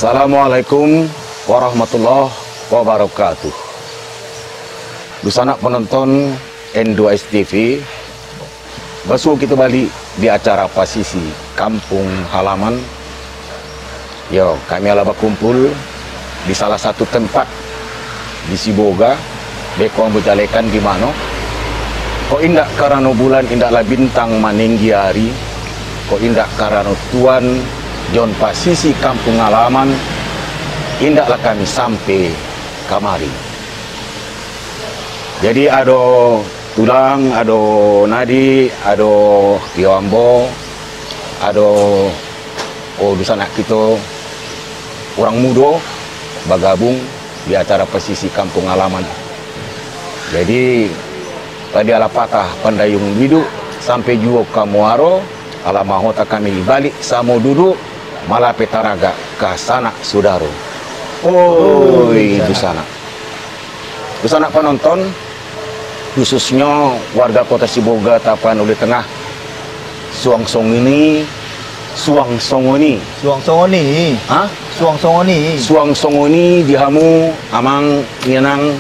Assalamualaikum warahmatullahi wabarakatuh. Busana penonton N2S TV, besok kita balik di acara Pasisi Kampung Halaman. Yo, kami ala berkumpul di salah satu tempat di Siboga. Bekong berjalekan di mana? Kok indak karena bulan indaklah bintang maninggi hari. Kok indak karena Tuan John Pasisi Kampung Halaman, indaklah kami sampai kamari. Jadi ada tulang, ada nadi, ada Yambo, ada anak kita orang muda bergabung di acara Pasisi Kampung Halaman. Jadi tadi ala patah pandayung biduk sampai juga kamuaro ala mahota kami balik samo duduk malah petaraga ke sana saudara. Oi, di sana. Di sana penonton khususnya warga Kota Siboga Tapan Uli Tengah. Suang-songoni. Hah? Suang-songoni dihamu amang nyenang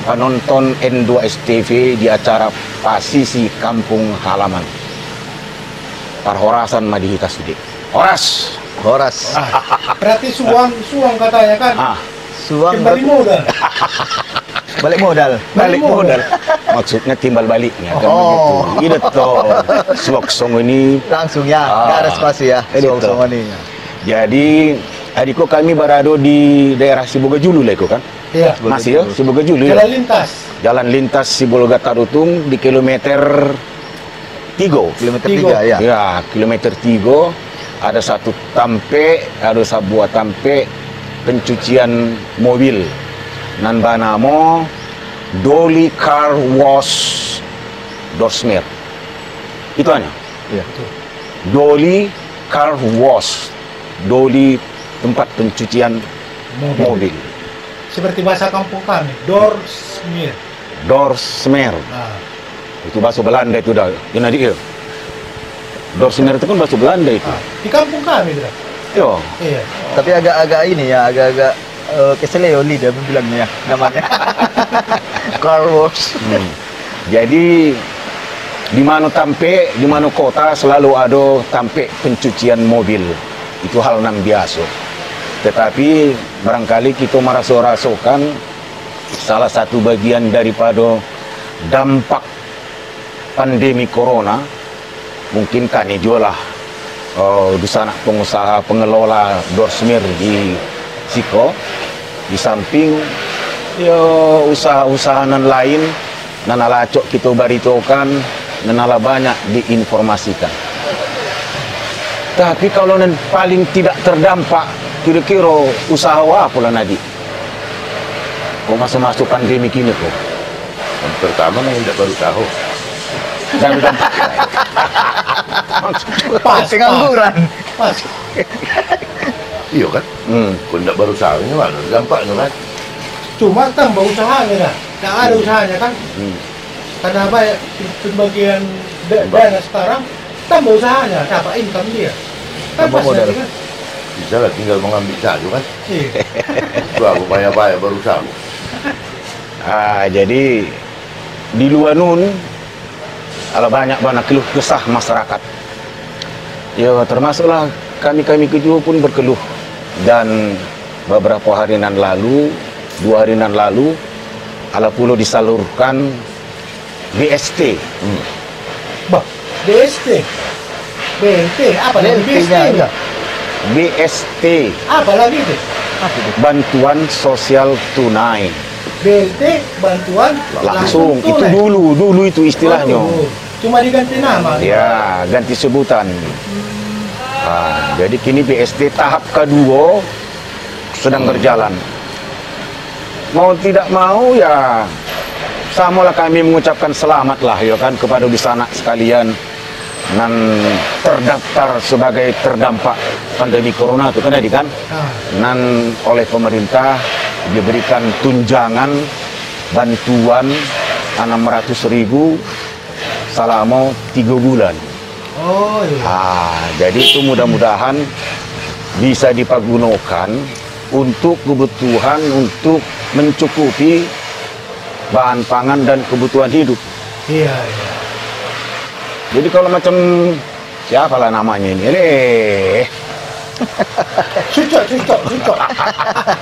penonton N2S TV di acara Pasisi Kampung Halaman. Parhorasan madihita sudik. Horas. Berarti suang katanya kan? Suang balik modal. balik modal. Maksudnya timbal baliknya kan begitu. Iya toh. Suang ini Langsung ya, nggak ada spasi ya. Suang-songoni. Jadi adiko kami berada di daerah Siboga Julu lah kan? Iya. Masih ya Siboga Julu ya. Jalan lintas Siboga Tarutung di kilometer 3. Kilometer 3 ya. Ya, kilometer 3 ada satu tampe, ada sebuah tampe pencucian mobil. Nan banamo Dolly Car Wash Dorsmer. Itu hanya. Iya. Dolly Car Wash. Dolly tempat pencucian mobil. Seperti bahasa kampung kami, Dorsmer. Dorsmer. Itu bahasa Belanda itu dah. Yang nanti ya. Dorsmer itu kan bahasa Belanda itu. Di kampung kami dah. Yo. Iya. Tapi agak ini ya, agak keseleo lidah bilangnya ya namanya. Car wash. Jadi di mana tampe, di mana kota selalu ada tampe pencucian mobil. Itu hal yang biasa. Tetapi barangkali kita merasa-rasakan salah satu bagian daripada dampak pandemi corona, mungkin kan jualah di sana pengusaha pengelola Dorsmer di Siko, di samping ya usaha-usaha lain nanala cok kita baritokan, nanala banyak diinformasikan. Tapi kalau paling tidak terdampak, kira-kira usaha apa lah Nadi? Kok masuk pandemi kini kok? Yang pertama yang tidak baru tahu. Pas pengangguran. Pas. Iya kan? Kalau tidak baru tahu ini mana dampaknya kan? Cuma tambah usahanya dah. Tidak ada usahanya kan? Karena apa ya? Sebagian dana sekarang tambah usahanya, dapat income dia. Tambah modal. Kan? Bisa lah tinggal mengambil saja kan? Iya. Itu aku banyak-banyak baru tahu. Jadi di luar nun ada banyak keluh kesah masyarakat. Ya termasuklah kami kedua pun berkeluh. Dan beberapa hari lalu, 2 hari lalu, ala pulau disalurkan BST. Bah, BST. BNT, apa lagi BST? BST. Apa lagi itu? Bantuan Sosial Tunai. BNT, bantuan Langsung itu tunai. dulu itu istilahnya. Cuma diganti nama. Ya, ganti sebutan. Jadi kini BST tahap kedua sedang berjalan. Mau tidak mau ya samalah kami mengucapkan selamat lah ya kan kepada di sana sekalian nan terdaftar sebagai terdampak pandemi corona itu kan tadi kan. Nan oleh pemerintah diberikan tunjangan bantuan 600.000 selama 3 bulan. Oh iya. Jadi itu mudah-mudahan bisa dipergunakan untuk kebutuhan, untuk mencukupi bahan pangan dan kebutuhan hidup. Iya, iya. Jadi kalau macam siapalah namanya ini, Cucok.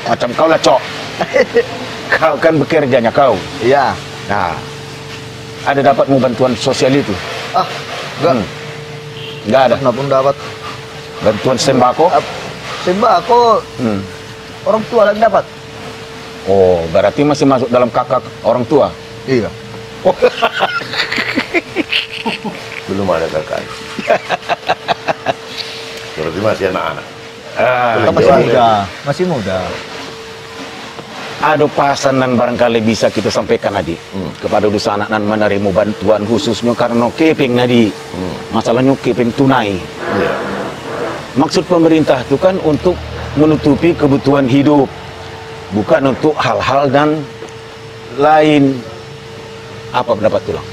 macam kau lah Cok. Kau kan bekerjanya kau. Iya. Nah, ada dapatmu bantuan sosial itu? Ah, enggak. Enggak ada. Pernah pun dapat Bantuan sembako? sembako. Orang tua lagi dapat. Oh, berarti masih masuk dalam kakak orang tua? Iya. Belum ada kakak. Berarti masih anak-anak. Kita masih muda, masih muda. Ada pasan dan barangkali bisa kita sampaikan Nadi kepada dusa anak dan menerima bantuan khususnya karena keping Nadi. Masalahnya keping tunai. Iya. Maksud pemerintah itu kan untuk menutupi kebutuhan hidup, bukan untuk hal-hal dan lain. Apa pendapat tulang?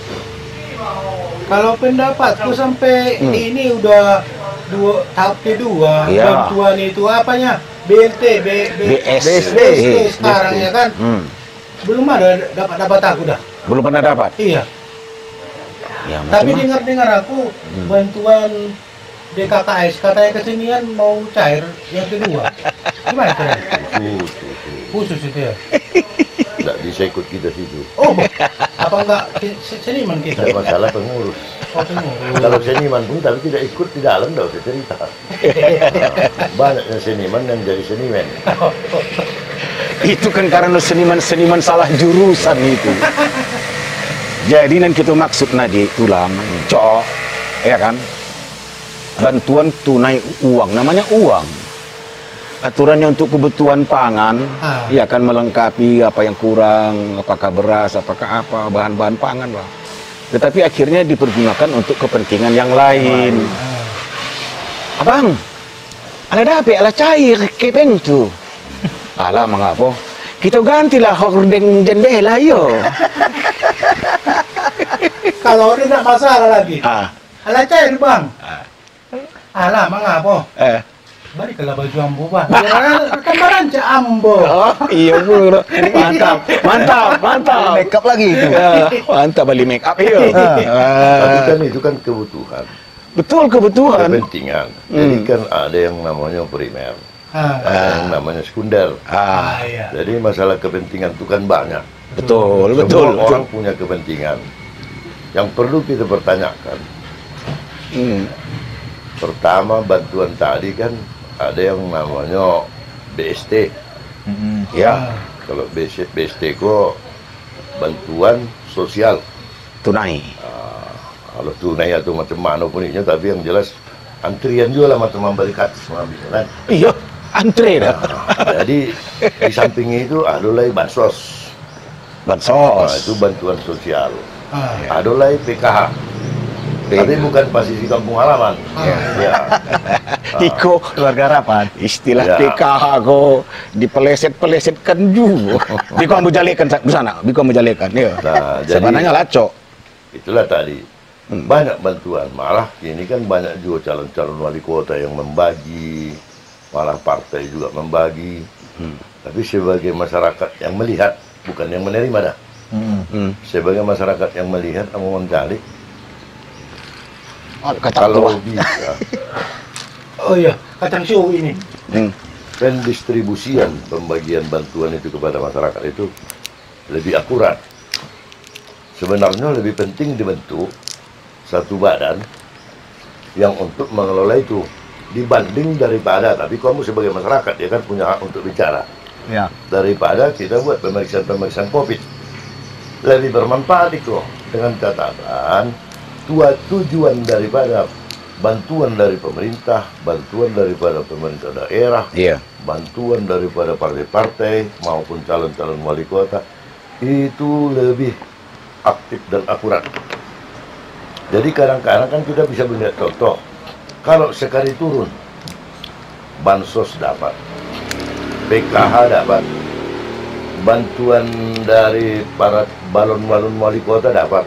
Kalau pendapatku sampai ini udah tahap kedua, Iya. bantuan itu apanya? BLT, BSD. sekarang ya kan? Belum ada dapat aku dah. Belum pernah dapat? Iya. Ya, Tapi macam dengar aku bantuan DKKS katanya kesenian mau cair yang kedua. Gimana caranya? Khusus itu ya. Tidak bisa ikut kita situ. Oh, apa enggak seniman kita? Tidak masalah pengurus. Oh, semua. Kalau seniman pun tapi tidak ikut di dalam, tidak usah cerita. Banyaknya seniman yang jadi seniman. itu kan karena seniman-seniman salah jurusan itu. Jadi nan kita maksud Nadi tulang, Cok, ya kan? Bantuan tunai uang, namanya uang. Aturannya untuk kebutuhan pangan, ya kan melengkapi apa yang kurang, apakah beras, apakah apa, bahan-bahan pangan lah. Tetapi akhirnya dipergunakan untuk kepentingan yang lain. Abang, ada dapet, ala cair, kepeng tu. Alah, mengapa? Kita gantilah hordeng jendela, yo. Kalau udah enggak masalah lagi. Alah cair, Bang. Alah, mengapa? Baliklah baju ambo, Bang. Kan baranca ambo. Oh, iya, bro. Mantap. Make up lagi itu. Mantap beli make up, iya. Tapi kan itu kan kebutuhan, Betul, kebutuhan. kepentingan. Jadi kan ada yang namanya primer, ada yang namanya sekunder. Iya. Jadi masalah kepentingan itu kan banyak. Betul. Semua orang punya kepentingan. Yang perlu kita pertanyakan, pertama bantuan tadi kan ada yang namanya BST. Ya, Kalau BST kok bantuan sosial. tunai. Kalau tunai atau macam mana pun ini, tapi yang jelas antrian juga lah macam memberikan mengambil kan. Iya, antre dah. Jadi di samping itu ada lagi bansos. Nah, Bansos. itu bantuan sosial. Ah, Ada lagi PKH. Tapi bukan posisi kampung halaman. Ya. Iko Keluarga harapan. istilah Ya. PKH ko dipeleset-pelesetkan juga. Biko mau jalekan di sana, Biko mau jalekan. Ya. Nah, jadi Sebenarnya laco. itulah tadi. Banyak bantuan. Malah ini kan banyak juga calon-calon wali kota yang membagi. Malah partai juga membagi. Tapi sebagai masyarakat yang melihat, bukan yang menerima dah. Sebagai masyarakat yang melihat, Amon Kali, Kata kalau tua. bisa oh iya, kacang show ini. pendistribusian pembagian bantuan itu kepada masyarakat itu lebih akurat. Sebenarnya lebih penting dibentuk satu badan yang untuk mengelola itu dibanding daripada, tapi kamu sebagai masyarakat ya kan punya hak untuk bicara, Ya. daripada kita buat pemeriksaan COVID. Lebih bermanfaat itu dengan catatan tujuan daripada bantuan dari pemerintah, bantuan daripada pemerintah daerah, Iya. bantuan daripada partai-partai maupun calon-calon wali kota itu lebih aktif dan akurat. Jadi kadang-kadang kan kita bisa melihat contoh, kalau sekali turun bansos dapat, PKH dapat, bantuan dari para balon-balon wali kota dapat,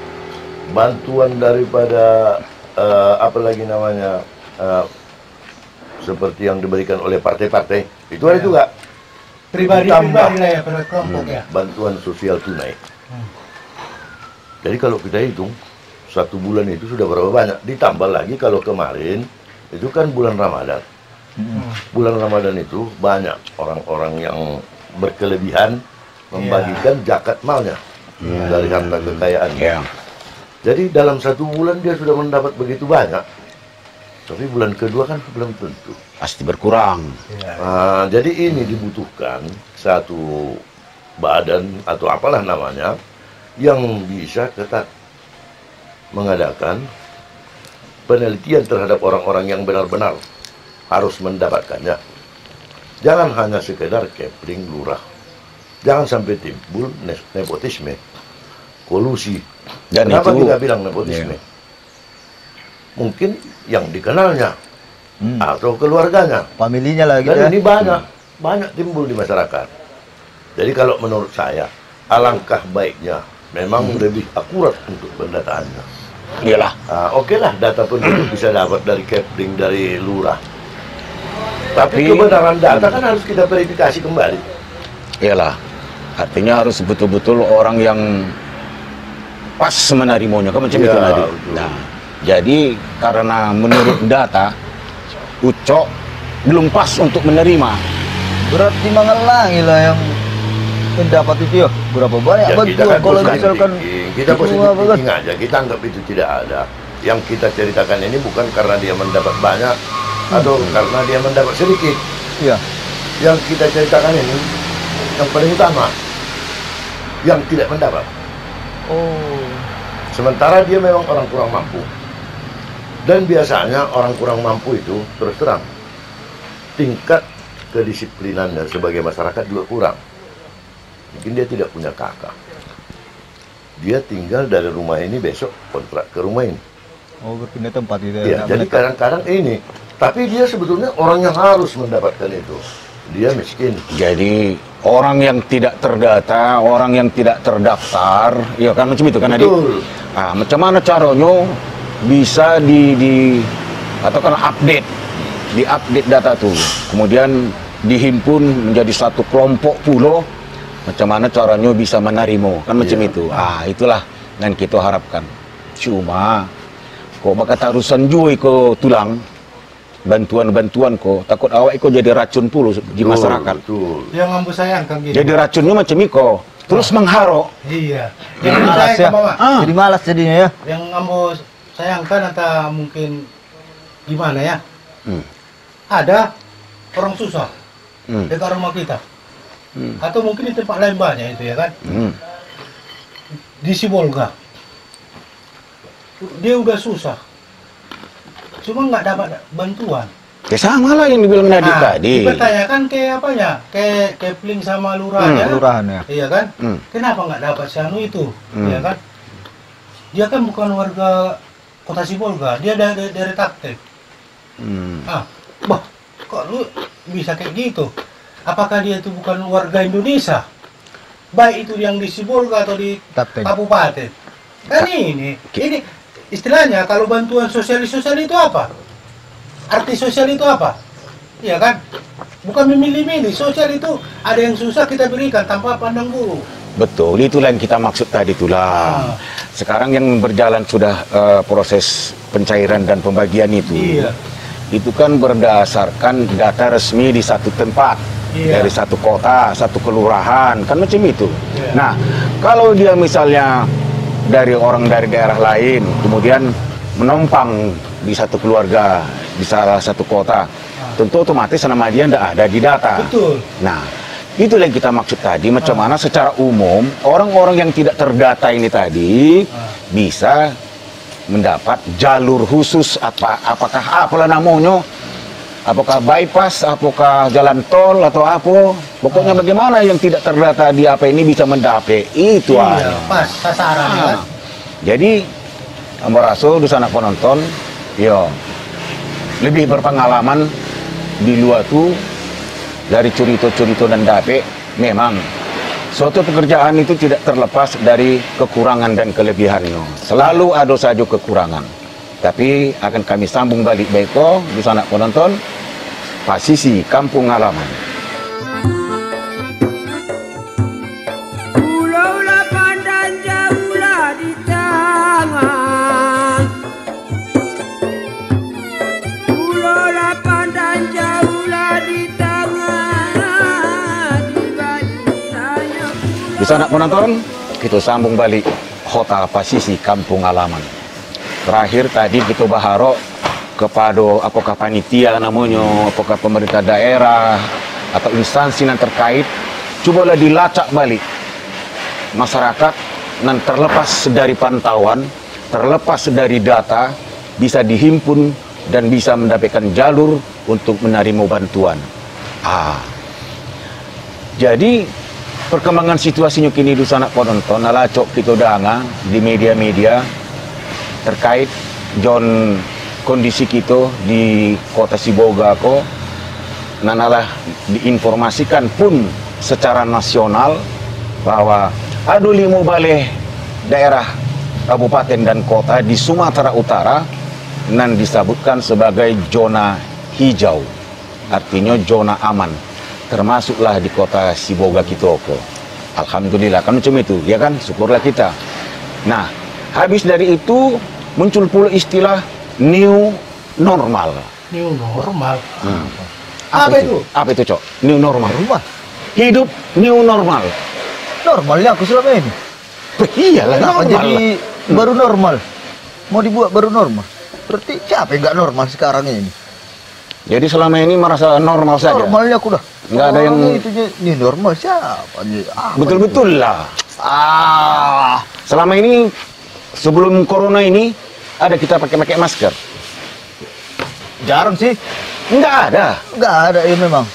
bantuan daripada apa lagi namanya seperti yang diberikan oleh partai-partai, itu ada juga. Pribadi-pribadi lah ya, pada kelompok ya. Bantuan sosial tunai. Jadi kalau kita hitung, 1 bulan itu sudah berapa banyak. Ditambah lagi kalau kemarin, itu kan bulan Ramadan. Bulan Ramadan itu banyak orang-orang yang berkelebihan membagikan zakat malnya dari harta kekayaannya. Jadi dalam 1 bulan dia sudah mendapat begitu banyak. Tapi bulan kedua kan belum tentu. Pasti berkurang. Nah, jadi ini dibutuhkan satu badan atau apalah namanya yang bisa ketat mengadakan penelitian terhadap orang-orang yang benar-benar harus mendapatkannya. Jangan hanya sekedar kepling lurah. Jangan sampai timbul nepotisme, kolusi. Dan kenapa itu, kita bilang nepotisme? Mungkin yang dikenalnya atau keluarganya. Familinya lah gitu Dan ya. ini banyak timbul di masyarakat. Jadi kalau menurut saya, alangkah baiknya memang lebih akurat untuk pendataannya. Iyalah. Oke lah, data penduduk bisa dapat dari kepling, dari lurah. Tapi kebenaran data kan harus kita verifikasi kembali. Iyalah. Artinya harus betul-betul orang yang pas menerimanya, kan macam itu tadi. Nah, jadi karena menurut data, Ucok belum pas untuk menerima. Berarti mengulangi lah yang mendapat itu ya. Berapa banyak Ya, kita bantuan kan kalau positif misalkan thinking. Kita positif thinking aja, kita anggap itu tidak ada. Yang kita ceritakan ini bukan karena dia mendapat banyak atau karena dia mendapat sedikit. Iya. Yang kita ceritakan ini yang paling utama, yang tidak mendapat. Oh. Sementara dia memang orang kurang mampu. Dan biasanya orang kurang mampu itu terus terang tingkat kedisiplinannya sebagai masyarakat juga kurang. Mungkin dia tidak punya kakak. Dia tinggal dari rumah ini, besok kontrak ke rumah ini. Oh, berpindah tempat gitu Ya, jadi kadang-kadang ini. Tapi dia sebetulnya orang yang harus mendapatkan itu. Dia miskin. Jadi orang yang tidak terdata, orang yang tidak terdaftar, ya kan macam itu kan Adik? Betul. Nah, macam mana caranya bisa atau kan diupdate data tuh, kemudian dihimpun menjadi satu kelompok pulau. Macam mana caranya bisa menerima, kan macam itu. Itulah yang kita harapkan. Cuma kok bakal tarusan juga ke tulang bantuan-bantuan kok, takut awak kok jadi racun puluh di masyarakat. Betul. Yang ambu sayangkan gitu. Jadi racunnya macam itu, terus mengharok. Iya. Yang ambu Malas ya. sayangkan bawa. Jadi malas jadinya ya. Yang ambu sayangkan atau mungkin gimana ya? Ada orang susah dekat rumah kita. Atau mungkin di tempat lain banyak itu ya kan? Di Sibolga. Dia udah susah. Cuma nggak dapat bantuan. Ya sama lah yang dibilang Nadik tadi. Dipertanyakan ke apanya? Ke Kepling sama lurahnya. Kelurahan ya. Iya kan? Kenapa nggak dapat sianu itu? Iya kan? Dia kan bukan warga Kota Sibolga, dia dari Taktek. Kok lu bisa kayak gitu? Apakah dia itu bukan warga Indonesia? Baik itu yang di Sibolga atau di Taktek. kabupaten. Kan ini istilahnya kalau bantuan sosial itu apa? Arti sosial itu apa? Iya kan? Bukan memilih-milih. Sosial itu ada yang susah kita berikan tanpa pandang bulu. Betul, itulah yang kita maksud tadi tulang. Sekarang yang berjalan sudah proses pencairan dan pembagian itu. Iya. Itu kan berdasarkan data resmi di satu tempat. Iya. Dari satu kota, satu kelurahan, kan macam itu. Iya. Nah, kalau dia misalnya dari orang dari daerah lain, kemudian menumpang di satu keluarga, di salah satu kota, tentu otomatis nama dia tidak ada di data. Betul. Nah, itu yang kita maksud tadi, macam mana secara umum orang-orang yang tidak terdata ini tadi bisa mendapat jalur khusus, apakah apalah namanya, apakah bypass, apakah jalan tol atau apa, pokoknya bagaimana yang tidak terdata di apa ini bisa mendapat itu aja. Pas sasaran kan. Jadi Amboraso di sana penonton, yo lebih berpengalaman di luar tuh dari cerita-cerita dan dape. Memang suatu pekerjaan itu tidak terlepas dari kekurangan dan kelebihannya. Selalu ada saja kekurangan. Tapi akan kami sambung balik Beko di sana penonton Pasisi Kampung Halaman. Pulaulah pandang jauhlah di tangan, pulaulah pandang jauhlah di tangan, di balik saya Bisa nak penonton, kita sambung balik Kota Pasisi Kampung Halaman. Terakhir tadi kita baharok kepada apakah panitia namanya, apakah pemerintah daerah atau instansi yang terkait, cobalah dilacak balik masyarakat yang terlepas dari pantauan, terlepas dari data, bisa dihimpun dan bisa mendapatkan jalur untuk menerima bantuan. Jadi perkembangan situasinya kini di sana penonton, nalacok kita danga di media-media terkait John kondisi kita di kota Sibolga ko nanalah diinformasikan pun secara nasional bahwa ada 5 balai daerah kabupaten dan kota di Sumatera Utara yang disebutkan sebagai zona hijau, artinya zona aman, termasuklah di kota Sibolga kita ko. Alhamdulillah kan macam itu, ya kan, syukurlah kita. Nah, habis dari itu muncul pula istilah new normal. New normal. Apa itu? Apa itu, Cok? New normal. Rumah. Hidup new normal. Normalnya aku selama ini. Iyalah Kenapa normal. jadi baru normal? Mau dibuat baru normal? Berarti siapa yang nggak normal sekarang ini? Jadi selama ini merasa normal saja. Normalnya aku dah. Nggak ada yang- itu ini normal siapa? Betul-betul lah. Selama ini sebelum corona ini ada kita pakai masker. Jarang sih. Nggak ada. Nggak ada ya memang.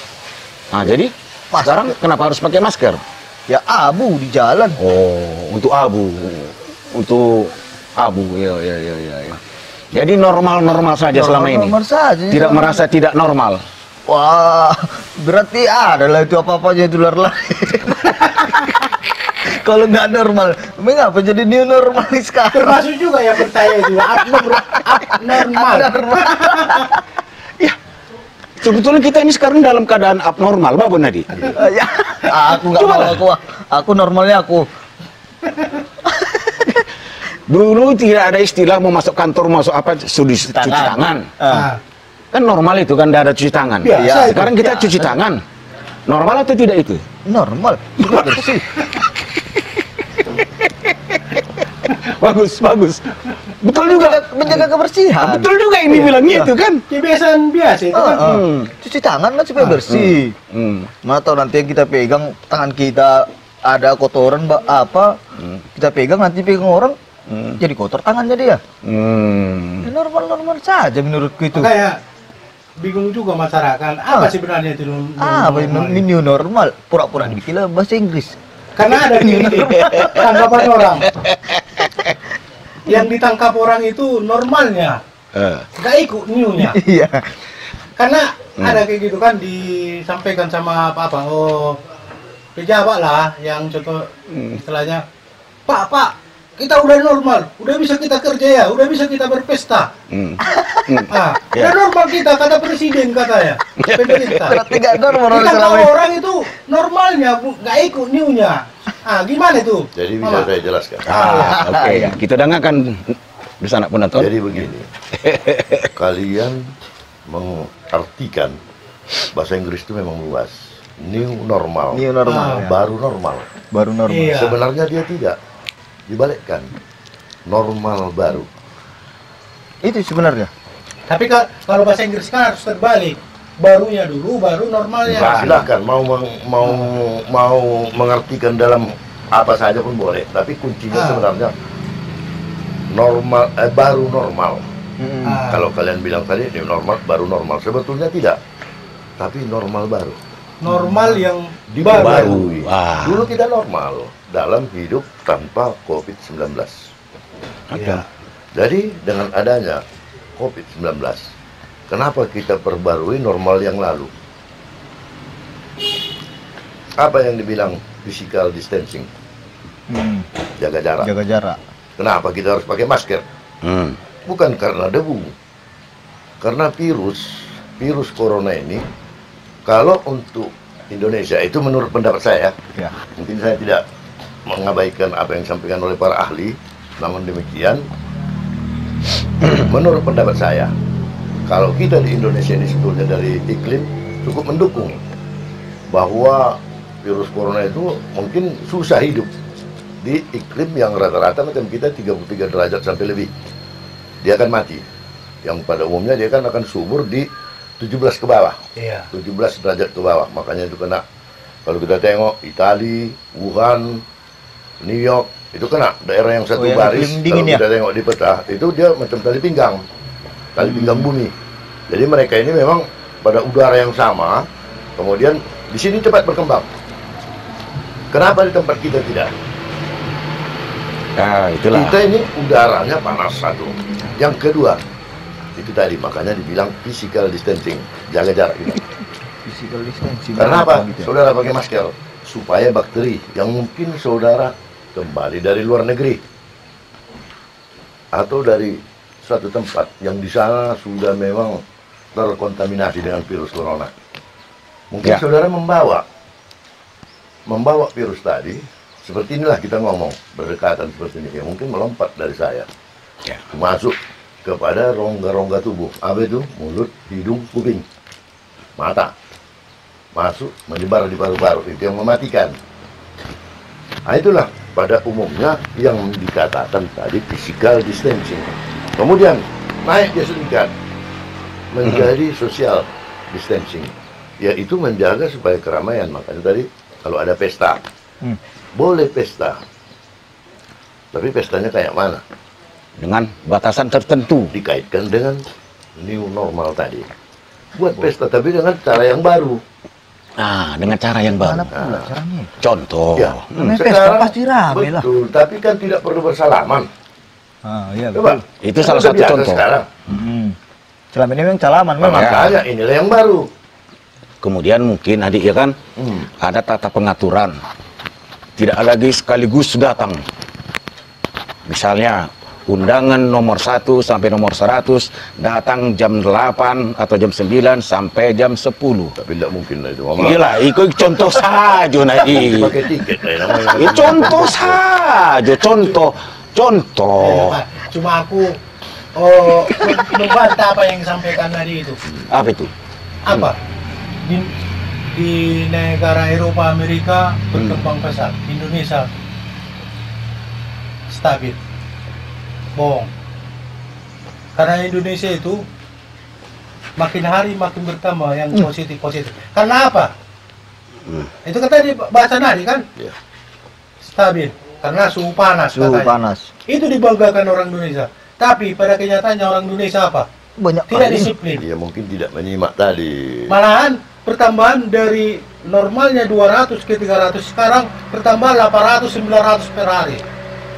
Nah, jadi Masker. sekarang kenapa harus pakai masker? Ya abu di jalan. Oh, untuk abu. Untuk abu. Ya. Jadi normal-normal saja selama ini. Normal saja. Tidak merasa tidak normal. Wah, berarti ada lah itu apa-apanya itu lain. Kalau nggak normal, mengapa jadi new normal nih sekarang? Termasuk juga yang bertanya itu abnormal. Ya, sebetulnya kita ini sekarang dalam keadaan abnormal, Bapak Nadi. Ya, aku nggak mau aku normalnya aku. Dulu tidak ada istilah mau masuk kantor, masuk apa, sudah cuci tangan. Ah, Kan normal itu kan, tidak ada cuci tangan. Biasa itu. Sekarang kita cuci tangan. Normal atau tidak itu? Normal, sudah bersih. Bagus. Betul juga. Menjaga kebersihan. Betul juga ini bilangnya itu kan. kebiasaan biasa itu kan. Cuci tangan kan supaya bersih. Mana tahu nanti yang kita pegang tangan kita ada kotoran apa, kita pegang nanti pegang orang jadi kotor tangannya dia. Ya, normal-normal saja menurutku itu. Kayak bingung juga masyarakat. Apa sebenarnya itu Apa ini new normal? Pura-pura dikira bahasa Inggris. Karena ada gini tanggapan orang. Yang ditangkap orang itu normalnya, nggak ikut new-nya. Iya. Karena ada kayak gitu kan disampaikan sama apa pejabat lah yang contoh istilahnya, Pak, kita udah normal, udah bisa kita kerja ya, udah bisa kita berpesta. Udah normal kita, kata presiden katanya, pemerintah. Berarti nggak normal orang Ditangkap selama ini. orang itu normalnya, nggak ikut new-nya. Gimana itu? Jadi bisa Mama? saya jelaskan. Oke, ya. Kita dengarkan di sana penonton. Jadi begini, kalian mengartikan bahasa Inggris itu memang luas. New normal, New normal, ya. baru normal. Baru normal. Iya. Sebenarnya dia tidak, dibalikkan. Normal baru. Itu sebenarnya. Tapi kalau bahasa Inggris kan harus terbalik. Barunya dulu, baru normalnya. Silakan mau mengartikan dalam apa saja pun boleh. Tapi kuncinya sebenarnya normal, baru normal. Kalau kalian bilang tadi new normal, baru normal, sebetulnya tidak. Tapi normal baru. Normal yang baru. Diperbarui. Wah. Dulu kita normal dalam hidup tanpa COVID-19. Iya. Jadi dengan adanya COVID-19, kenapa kita perbarui normal yang lalu? Apa yang dibilang physical distancing? Jaga jarak. Jaga jarak. Kenapa kita harus pakai masker? Bukan karena debu. Karena virus corona ini Kalau untuk Indonesia itu menurut pendapat saya, Ya. mungkin saya tidak mengabaikan apa yang disampaikan oleh para ahli, namun demikian, menurut pendapat saya, kalau kita di Indonesia ini sebetulnya dari iklim cukup mendukung bahwa virus corona itu mungkin susah hidup di iklim yang rata-rata macam kita 33 derajat sampai lebih. Dia akan mati. Yang pada umumnya dia kan akan subur di 17 ke bawah. Iya. 17 derajat ke bawah. Makanya itu kena. Kalau kita tengok Itali, Wuhan, New York, itu kena daerah yang satu yang baris. iklim dingin Kalau ya? kita tengok di peta, itu dia macam tali pinggang. Tali pinggang bumi. Jadi mereka ini memang pada udara yang sama, kemudian di sini cepat berkembang. Kenapa di tempat kita tidak? Nah, itulah. Kita ini udaranya panas satu. Yang kedua, itu tadi makanya dibilang physical distancing, jaga jarak kita. Physical distancing. Karena apa? Gitu ya? Saudara pakai masker supaya bakteri yang mungkin saudara kembali dari luar negeri atau dari suatu tempat yang di sana sudah memang terkontaminasi dengan virus corona. Mungkin Ya. saudara membawa virus tadi, seperti inilah kita ngomong, berdekatan seperti ini, ya mungkin melompat dari saya, Ya. masuk kepada rongga-rongga tubuh. Apa itu? Mulut, hidung, kuping, mata. Masuk, menyebar di paru-paru, itu yang mematikan. Nah itulah pada umumnya yang dikatakan tadi physical distancing. Kemudian naik dia sedikit menjadi social distancing, yaitu menjaga supaya keramaian. Makanya tadi kalau ada pesta, boleh pesta, tapi pestanya kayak mana? Dengan batasan tertentu. Dikaitkan dengan new normal tadi. Buat pesta tapi dengan cara yang baru. Nah, dengan cara yang Mana baru. pula caranya? Contoh. Ya, Namanya pesta pasti rame lah. betul, tapi kan tidak perlu bersalaman. Ah, iya Coba, betul. Itu kan salah udah satu biasa contoh. Sekarang. Selama ini memang calaman Nah, memang. makanya inilah yang baru. Kemudian mungkin adik ya kan, ada tata pengaturan. Tidak lagi sekaligus datang. Misalnya undangan nomor 1 sampai nomor 100 datang jam 8 atau jam 9 sampai jam 10. Tapi tidak mungkin lah itu, Mama. Gila, itu contoh saja Nadi. Pakai tiket lah namanya. Itu contoh saja, contoh. Pak. Cuma aku membantah apa yang disampaikan tadi itu. Apa itu? Apa? Di negara Eropa, Amerika berkembang pesat. Indonesia stabil. Bohong. Karena Indonesia itu makin hari makin bertambah yang positif. Karena apa? Itu kan tadi bahasa Nadi kan? Iya. Stabil. Karena suhu panas Suhu katanya. panas. Itu dibanggakan orang Indonesia. Tapi pada kenyataannya orang Indonesia apa? Banyak Tidak kali. disiplin. Dia mungkin tidak menyimak tadi. Malahan pertambahan dari normalnya 200 ke 300 sekarang bertambah 800 900 per hari.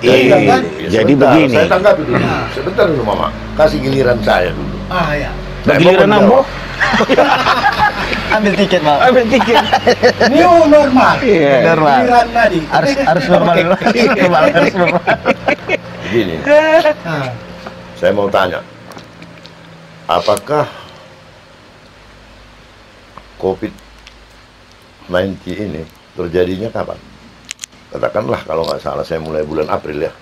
Iya, kan? jadi sebentar, begini. Saya tanggapi dulu. Sebentar dulu, Mama. Kasih giliran saya dulu. Ah ya. Saya mau Giliran menjawab. Ambo? Ambil tiket, Pak. Ambil tiket. New normal. Iya. Normal. Giliran tadi. Harus normal dulu. Normal, harus normal. Begini, Nah, saya mau tanya. Apakah COVID-19 ini terjadinya kapan? Katakanlah kalau nggak salah saya mulai bulan April ya.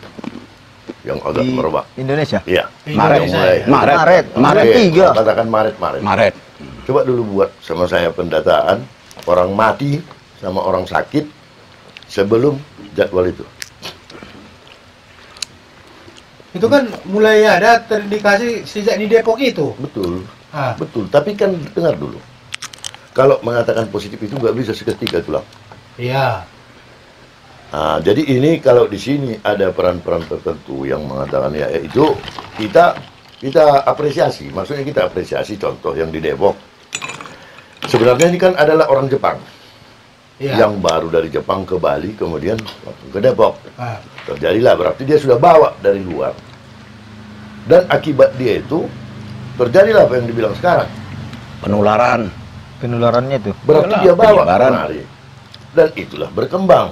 Yang agak Di merebak. Indonesia. Iya. Maret. Indonesia. mulai. Maret. Maret Oke, 3. kalau katakan Maret. Maret. Coba dulu buat sama saya pendataan orang mati sama orang sakit sebelum jadwal itu. itu kan mulai ada terindikasi sejak di Depok itu. Betul, Ah, betul. Tapi kan dengar dulu. Kalau mengatakan positif itu nggak bisa seketika tulang. iya. Nah, jadi ini kalau di sini ada peran-peran tertentu yang mengatakan ya itu kita apresiasi. Maksudnya kita apresiasi contoh yang di Depok. Sebenarnya ini kan adalah orang Jepang Iya. yang baru dari Jepang ke Bali kemudian ke Depok. Ah, Terjadilah berarti dia sudah bawa dari luar. Dan akibat dia itu terjadilah apa yang dibilang sekarang. Penularan. Penularannya itu. Berarti Iyalah, dia bawa penyebaran. kemari. Dan itulah berkembang.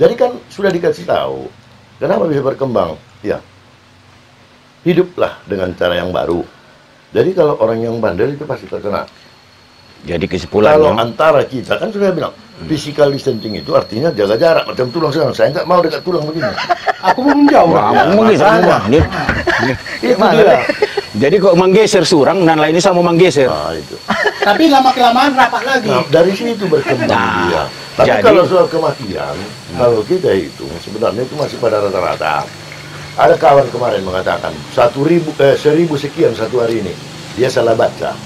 Jadi kan sudah dikasih tahu. Kenapa bisa berkembang? Ya. Hiduplah dengan cara yang baru. Jadi kalau orang yang bandel itu pasti terkena. Jadi Kalau kesimpulannya, antara kita kan sudah bilang physical distancing itu artinya jaga jarak macam tulang sekarang. Saya nggak mau dekat tulang begini. Aku mau menjauh. wah, Ya, menggeser makanya. semua. Itu dia. Jadi kok menggeser surang dan lainnya sama menggeser. Nah, itu. Tapi lama-kelamaan rapat lagi. Nah, dari situ berkembang Nah, dia. Tapi jadi- kalau soal kematian, kalau kita hitung sebenarnya itu masih pada rata-rata. Ada kawan kemarin mengatakan 1.000 sekian satu hari ini. Dia salah baca.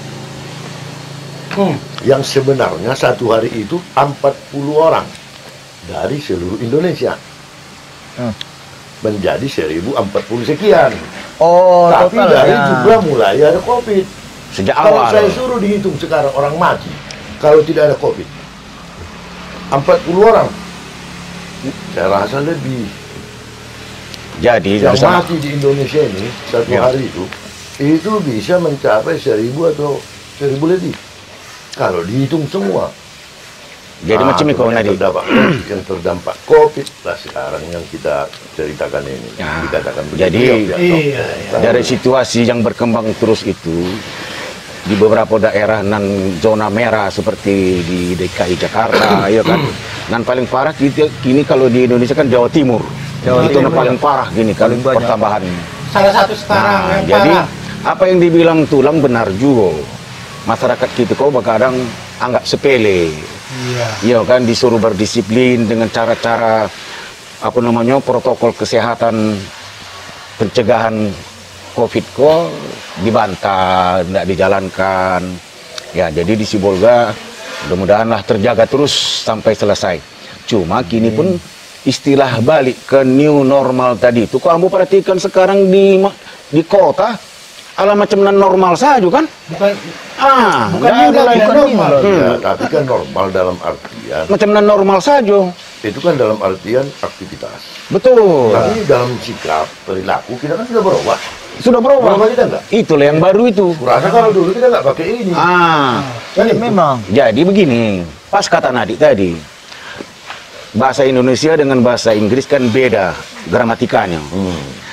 Yang sebenarnya satu hari itu 40 orang dari seluruh Indonesia. Menjadi 1.040 sekian. Oh, Tapi total dari ya. juga mulai ada COVID. Sejak Kalau awal. saya suruh dihitung sekarang orang mati, kalau tidak ada COVID, 40 orang. Saya rasa lebih. Jadi Yang bersama- mati di Indonesia ini satu Ya. hari itu bisa mencapai 1.000 atau 1.000 lebih. Kalau dihitung semua. jadi macam itu cuma Nadi. yang terdampak COVID lah sekarang yang kita ceritakan ini. Ya. Dikatakan Jadi, begitu, ya, iya, Tahu. Dari situasi yang berkembang terus itu di beberapa daerah nan zona merah seperti di DKI Jakarta, ya kan. Dan paling parah kini kalau di Indonesia kan Jawa Timur. Jawa Itu Timur, yang paling parah gini kan Paling banyak. pertambahan. Salah satu sekarang Nah, yang jadi parah. apa yang dibilang tulang benar juga. Masyarakat kita kok kadang anggap sepele. Iya. Iya kan disuruh berdisiplin dengan cara-cara apa namanya protokol kesehatan pencegahan COVID kok dibantah, tidak dijalankan. Ya jadi di Sibolga mudah-mudahanlah terjaga terus sampai selesai. Cuma kini pun istilah balik ke new normal tadi itu kok ambo perhatikan sekarang di kota ala macam nan normal saja kan? Bukan Bukan new ada lagi, lagi. normal. Ya, tapi kan normal dalam artian Macam nan normal saja. itu kan dalam artian aktivitas. Betul. Tapi dalam sikap perilaku kita kan sudah berubah. Sudah berubah. Berubah kita enggak? Itulah yang baru itu. Kurasa kalau dulu kita nggak pakai ini. Kan Iya, memang. Jadi begini, pas kata Nadik tadi, bahasa Indonesia dengan bahasa Inggris kan beda gramatikanya.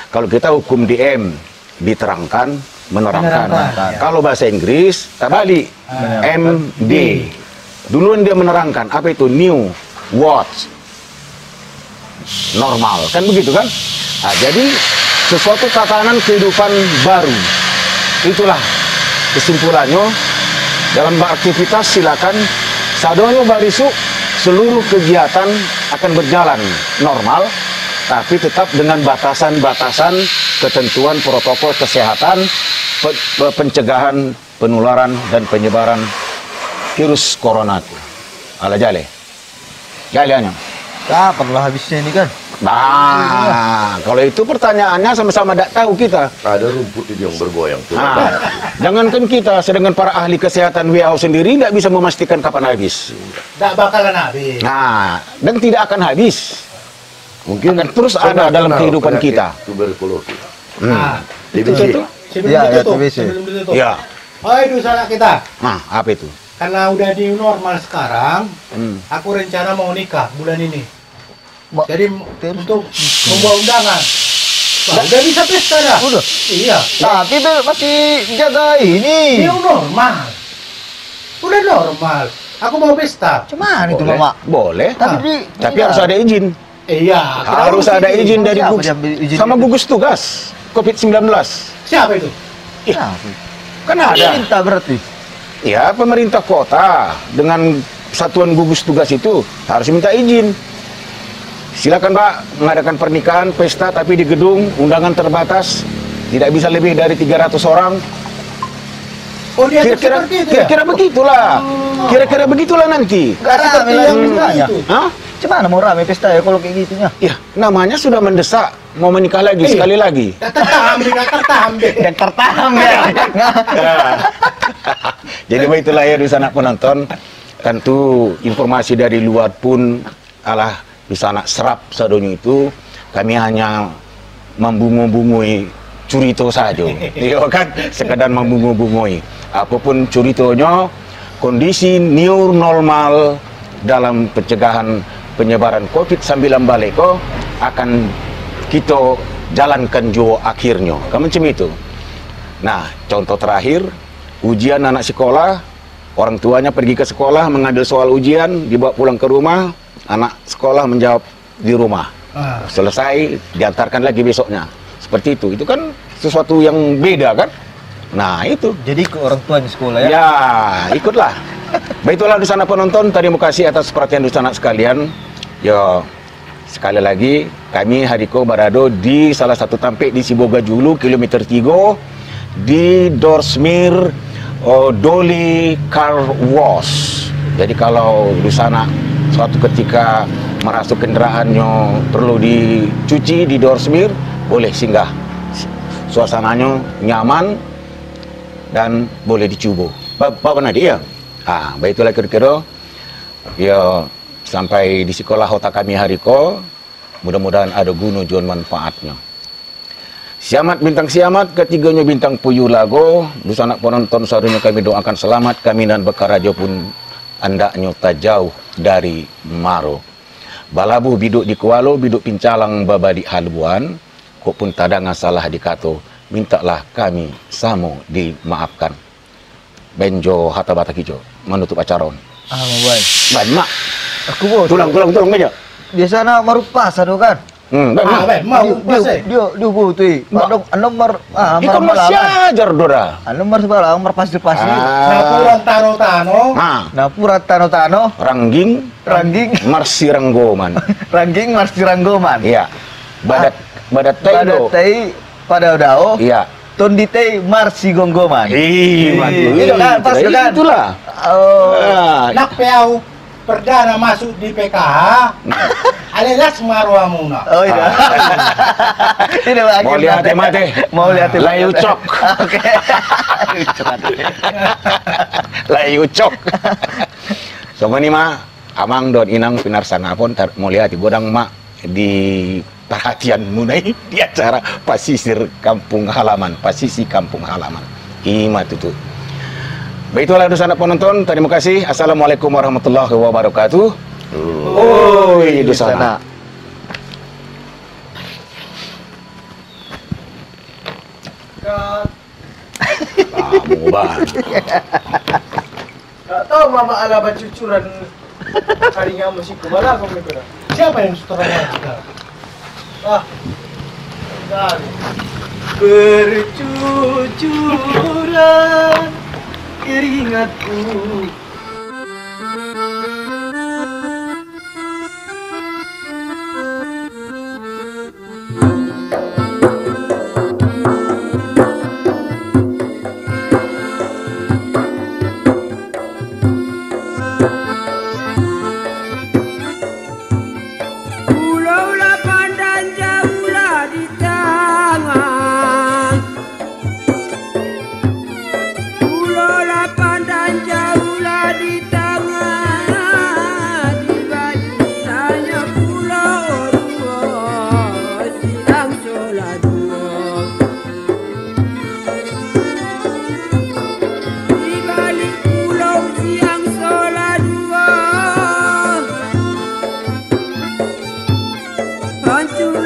Kalau kita hukum DM diterangkan, menerangkan. Menerangkan, ya. Kalau bahasa Inggris, tak balik. MD. Duluan dia menerangkan, apa itu? New, what, normal. Kan begitu kan? Nah, jadi sesuatu tatanan kehidupan baru. Itulah kesimpulannya. Dalam beraktivitas silakan sadonyo barisu seluruh kegiatan akan berjalan normal, tapi tetap dengan batasan-batasan ketentuan protokol kesehatan pencegahan penularan dan penyebaran virus corona itu. Ala jale. Jale hanya. Kapan lah habisnya ini kan? Nah, kalau itu pertanyaannya sama-sama tidak tahu kita. Ada rumput itu yang bergoyang tuh. Nah, jangankan kita, sedangkan para ahli kesehatan WHO sendiri tidak bisa memastikan kapan habis. Nggak bakalan habis. Nah, dan tidak akan habis. Mungkin akan terus pernah ada dalam kenal kehidupan penyakit kita. Tuberkulosis. Nah, TBC. sebelum Ya, ya, ditutup, TBC. sebelum ditutup. Ya. Oh, itu salah kita. Nah, apa itu? Karena udah di normal sekarang, Hmm. aku rencana mau nikah bulan ini. Ma- Jadi untuk membawa undangan. Wah, udah bisa pesta dah. Udah? Iya. Tapi Bel masih jaga ini. New normal. Udah normal. Aku mau pesta. Cuman itu Boleh. Mama. Boleh. Tapi iya. harus ada izin. Iya. kita Harus ada izin dari Siapa gugus yang ambil izin sama itu? gugus tugas COVID-19. Siapa itu? Nah, Kan ada. minta berarti. Ya, pemerintah kota dengan satuan gugus tugas itu harus minta izin. Silakan Pak mengadakan pernikahan, pesta tapi di gedung, undangan terbatas, tidak bisa lebih dari 300 orang. Oh, dia Kira-kira seperti itu ya? kira-kira begitulah. Kira-kira begitulah nanti. Gak Seperti rame lagi yang pestanya. itu. Hah? Cuman mau rame pesta ya kalau kayak gitunya. Ya, namanya sudah mendesak mau menikah lagi Iya. sekali lagi. Tertahan. Dan tertahan ya. Jadi begitulah ya di sana penonton. Tentu informasi dari luar pun alah di sana serap sadonyo itu kami hanya membungu-bungui curito saja. Iya kan? Sekedar membungu-bungui. Apapun curitonya, kondisi new normal dalam pencegahan penyebaran COVID-19 baleko akan kita jalankan jo akhirnya. Kan macam itu. Nah, contoh terakhir, ujian anak sekolah Orang tuanya pergi ke sekolah mengambil soal ujian, dibawa pulang ke rumah, anak sekolah menjawab di rumah. Selesai, diantarkan lagi besoknya. Seperti itu. Itu kan sesuatu yang beda kan? Nah, itu. Jadi ke orang tua di sekolah ya? Ya, ikutlah. Baiklah Dusana penonton, terima kasih atas perhatian Dusana sekalian. Ya, sekali lagi kami Hariko Barado di salah satu tampik di Siboga Julu kilometer 3 di Dorsmir Doli Car Wash. Jadi kalau Dusana suatu ketika merasuk kendaraannya perlu dicuci di Dorsmir, boleh singgah. Suasananya nyaman dan boleh dicoba. Bapak Nadia ya? Baiklah kira-kira. Ya, sampai di sekolah otak kami Hariko, mudah-mudahan ada guna juan manfaatnya. Siamat bintang siamat, ketiganya bintang puyuh lago. Dusana penonton sarunya kami doakan selamat, kami dan bekarajo pun andaknya tak jauh dari maro. Balabuh biduk di kualo, biduk pincalang babadi haluan, kok pun tadang salah dikato, mintalah kami samo dimaafkan. Benjo hata bata kijo, menutup acara. Mau baik. Banyak. Aku mau Tulang aja. biasanya marupas aduh kan. Mau pasai. Dia butuh. Andong Ikan masih ajar dora. Andong mar sebarang mar pasir. Napuran tano-tano. Napura tano-tano. Rangging Marsi Ranggoman. Rangging Marsi Ranggoman. Iya. Badat tei tei pada dao. Iya. Tondi tei Marsi Gonggoman. Itu kan pas kan. Itulah. Oh. Nak peau perdana masuk di PKH. Alelas marwamuna. Oh iya. Ini lagi. Mau lihat mate. Mau lihat Layu cok. Oke. Layu cok. Sama nih mah amang don inang pinar sangapon mau lihat bodang mak di perhatian munai di acara pasisi kampung halaman. Ima tutu. Baiklah Dusana penonton, terima kasih. Assalamualaikum warahmatullahi wabarakatuh. Dusana. Kamu banget. Gak tahu mama ala cucuran harinya musik kemana kamu itu. Siapa yang sutradaranya sekarang? Bercucuran keringatku. Pulau Lapan dan jauhlah di tangan. Pulau Lapan dan jauhlah di tangan. Di baliknya pulau dua, silang sholat dua. Di balik pulau siang sholat dua. Hancur